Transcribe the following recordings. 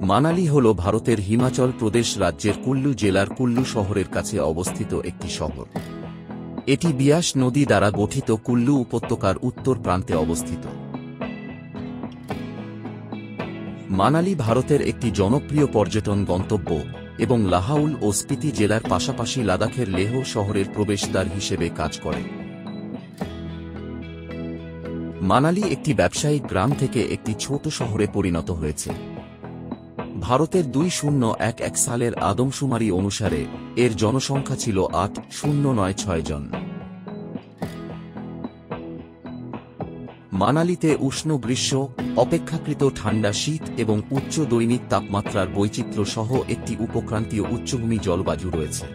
মানালি হল ভারতের হিমাচল প্রদেশ রাজ্যের কুল্লু জেলার কুল্লু শহরের কাছে অবস্থিত একটি শহর। এটি বিয়াস নদী দ্বারা গঠিত কুল্লু উপত্যকার উত্তর প্রান্তে অবস্থিত। মানালি ভারতের একটি জনপ্রিয় পর্যটন গন্তব্য এবং লাহাউল ও স্পিতি জেলার পাশাপাশি লাদাখের লেহ শহরের প্রবেশদ্বার হিসেবে কাজ করে। মানালি একটি ব্যবসায়িক গ্রাম থেকে একটি ছোট শহরে পরিণত হয়েছে। ভারতের 2011 সালের আদমশুমারি অনুসারে এর জনসংখ্যা ছিল 8,096 জন। মানালিতে উষ্ণ গ্রীষ্ম, অপেক্ষাকৃত ঠান্ডা শীত এবং উচ্চ দৈনিক তাপমাত্রার বৈচিত্র্য সহ একটি উপক্রান্তীয় উচ্চভূমি জলবায়ু রয়েছে।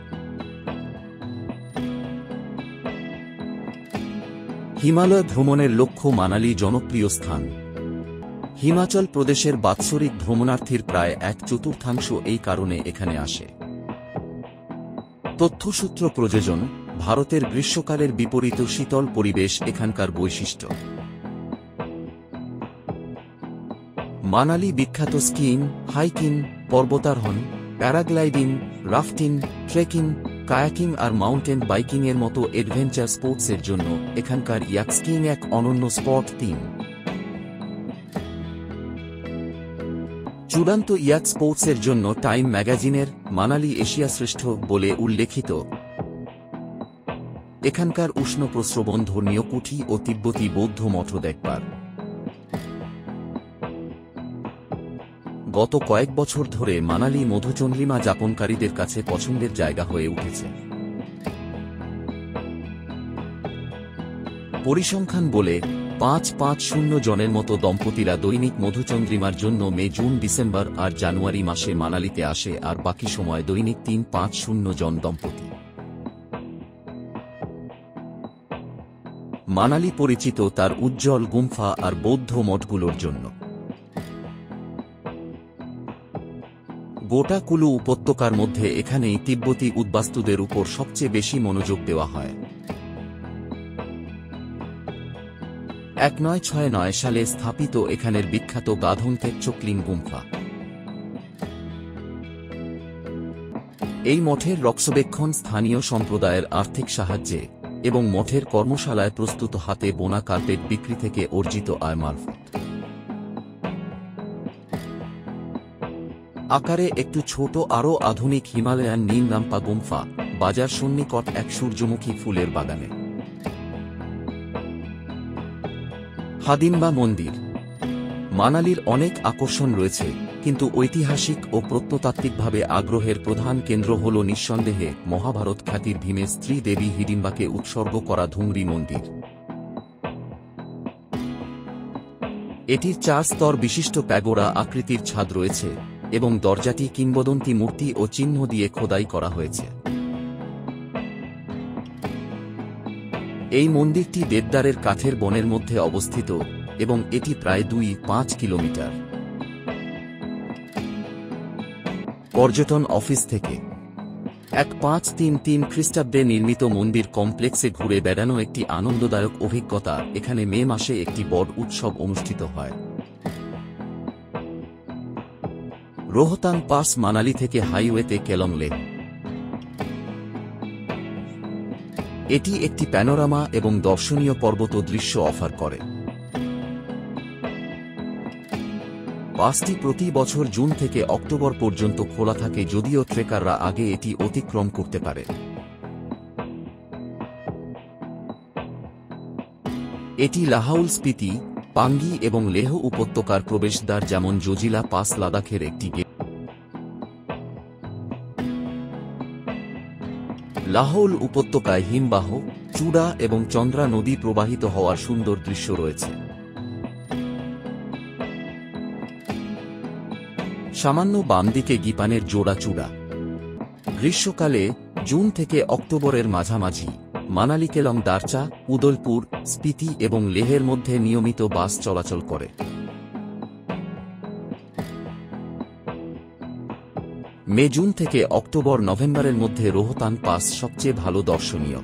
হিমালয় ভ্রমণের লক্ষ্য মানালি জনপ্রিয় স্থান। হিমাচল প্রদেশের বাৎসরিক ভ্রমণার্থীর প্রায় 1/4 এই কারণে এখানে আসে। তথ্যসূত্র প্রযোজন, ভারতের গ্রীষ্মকালের বিপরীত শীতল পরিবেশ এখানকার বৈশিষ্ট্য। মানালি বিখ্যাত স্কিইং, হাইকিং, পর্বতারোহণ, প্যারাগ্লাইডিং, রাফটিং, ট্রেকিং, কায়াকিং আর মাউন্টেন বাইকিং এর মতো অ্যাডভেঞ্চার স্পোর্টসের জন্য। এখানকার ইয়াক স্কিইং এক অনন্য স্পট থিম। চূড়ান্ত ইয়াক স্পোর্টসের জন্য টাইম ম্যাগাজিনের মানালি এশিয়া শ্রেষ্ঠ বলে উল্লেখিত। এখানকার উষ্ণ প্রস্রবণ ধর্মীয় কুঠি ও তিব্বতী বৌদ্ধ মঠ দেখবার। গত কয়েক বছর ধরে মানালি মধুচন্দ্রিমা যাপনকারীদের কাছে পছন্দের জায়গা হয়ে উঠেছে। পরিসংখ্যান বলে 550 জনের মতো দম্পতিরা দৈনিক মধুচন্দ্রিমার জন্য মে, জুন, ডিসেম্বর আর জানুয়ারি মাসে মানালিতে আসে, আর বাকি সময় দৈনিক 350 জন দম্পতি। মানালি পরিচিত তার উজ্জ্বল গুম্ফা আর বৌদ্ধ মঠগুলোর জন্য। গোটা কুলু উপত্যকার মধ্যে এখানেই তিব্বতী উদ্বাস্তুদের উপর সবচেয়ে বেশি মনোযোগ দেওয়া হয়। 1969 সালে স্থাপিত এখানের বিখ্যাত গাধোংতেক চোকলিং গুম্ফা। এই মঠের রক্ষণাবেক্ষণ স্থানীয় সম্প্রদায়ের আর্থিক সাহায্যে এবং মঠের কর্মশালায় প্রস্তুত হাতে বোনা কার্পেট বিক্রি থেকে অর্জিত আয় মারফত। আকারে একটু ছোট আরও আধুনিক হিমালয়ান নীলগাম্পা গুম্ফা বাজার সন্নিকট এক সূর্যমুখী ফুলের বাগানে। হাদিম্বা মন্দির। মানালির অনেক আকর্ষণ রয়েছে, কিন্তু ঐতিহাসিক ও প্রত্নতাত্ত্বিকভাবে আগ্রহের প্রধান কেন্দ্র হল নিঃসন্দেহে মহাভারত খ্যাতির ভীমের স্ত্রী দেবী হিডিম্বাকে উৎসর্গ করা ধুমরি মন্দির। এটির 4 স্তর বিশিষ্ট প্যাগোডা আকৃতির ছাদ রয়েছে এবং দরজাটি কিংবদন্তি মূর্তি ও চিহ্ন দিয়ে খোদাই করা হয়েছে। এই মন্দিরটি দেবদারের কাঠের বনের মধ্যে অবস্থিত এবং এটি প্রায় 2.5 কিলোমিটার। পর্যটন অফিস থেকে 1533 খ্রিস্টাব্দে নির্মিত মন্দির কমপ্লেক্সে ঘুরে বেড়ানো একটি আনন্দদায়ক অভিজ্ঞতা। এখানে মে মাসে একটি বড় উৎসব অনুষ্ঠিত হয়। রোহতাং পাস মানালি থেকে হাইওয়েতে কেলং লেক। এটি একটি প্যানোরামা এবং দর্শনীয় পর্বত দৃশ্য অফার করে। পাসটি প্রতি বছর জুন থেকে অক্টোবর পর্যন্ত খোলা থাকে, যদিও ট্রেকাররা আগে এটি অতিক্রম করতে পারে। এটি লাহাউল, স্পিতি, পাঙ্গি এবং লেহ উপত্যকার প্রবেশদ্বার, যেমন জজিলা পাস লাদাখের একটি গেট। লাহৌল উপত্যকায় হিমবাহ, চূড়া এবং চন্দ্রা নদী প্রবাহিত হওয়ার সুন্দর দৃশ্য রয়েছে। সামান্য বাম দিকে গিপানের জোড়া চূড়া। গ্রীষ্মকালে জুন থেকে অক্টোবরের মাঝামাঝি মানালি কেলং, দারচা, উদলপুর, স্পিতি এবং লেহের মধ্যে নিয়মিত বাস চলাচল করে। মে, জুন থেকে অক্টোবর, নভেম্বরের মধ্যে রোহতাং পাস সবচেয়ে ভালো দর্শনীয়।